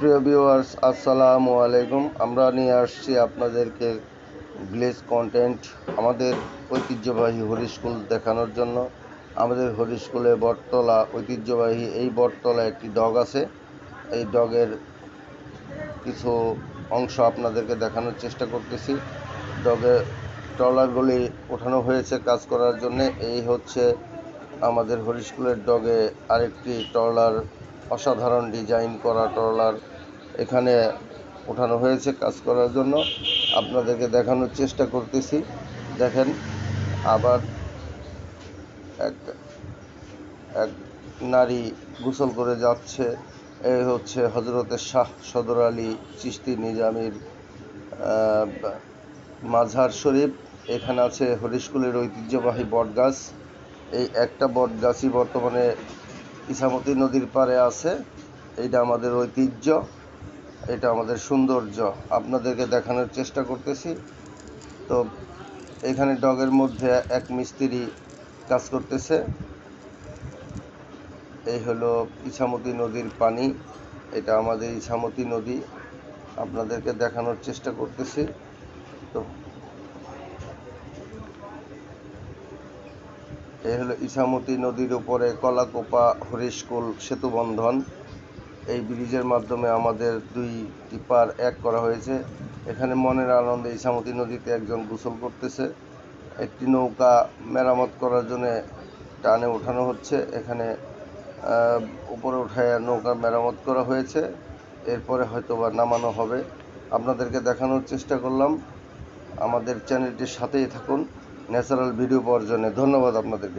প্রিয় ভিউয়ার্স, আসসালামু আলাইকুম। আমরা নিয়ে আসছি আপনাদেরকে ভিলেজ কন্টেন্ট, আমাদের ঐতিহ্যবাহী হরিস্কুল দেখানোর জন্য। আমাদের হরিস্কুলে বটতলা ঐতিহ্যবাহী এই বটতলা একটি ডগ আছে। এই ডগের কিছু অংশ আপনাদেরকে দেখানোর চেষ্টা করতেছি। ডগের ট্রলারগুলি ওঠানো হয়েছে কাজ করার জন্য। এই হচ্ছে আমাদের হরিস্কুলের ডগে আরেকটি ট্রলার, অসাধারণ ডিজাইন করা ট্রলার এখানে ওঠানো হয়েছে কাজ করার জন্য। আপনাদেরকে দেখানোর চেষ্টা করতেছি। দেখেন, আবার এক এক নারী গোসল করে যাচ্ছে। এই হচ্ছে হজরতে শাহ সদর আলী চিশতি নিজামীর মাজার শরীফ। এখানে আছে হরিস্কুলের ঐতিহ্যবাহী বটগাছ। এই একটা বটগাছই বর্তমানে ইছামতি নদীর পাড়ে আছে। এইটা আমাদের ঐতিহ্য, এটা আমাদের সৌন্দর্য আপনাদেরকে দেখানোর চেষ্টা করতেছি। তো এখানে ডগের মধ্যে এক মিস্ত্রি কাজ করতেছে। এই হলো ইছামতি নদীর পানি, এটা আমাদের ইছামতি নদী, আপনাদেরকে দেখানোর চেষ্টা করতেছি। তো এই হলো ইছামতি নদীর উপরে কলাকোপা হরিস্কুল সেতু বন্ধন। এই ব্রিজের মাধ্যমে আমাদের দুইটি পার এক করা হয়েছে। এখানে মনের আনন্দে ইছামতি নদীতে একজন গোসল করতেছে। একটি নৌকা মেরামত করার জন্য টানে ওঠানো হচ্ছে। এখানে উপরে উঠায় নৌকা মেরামত করা হয়েছে, এরপরে হয়তো বা নামানো হবে। আপনাদেরকে দেখানোর চেষ্টা করলাম। আমাদের চ্যানেলটির সাথেই থাকুন ন্যাচারাল ভিডিও পাওয়ার জন্য। ধন্যবাদ আপনাদেরকে।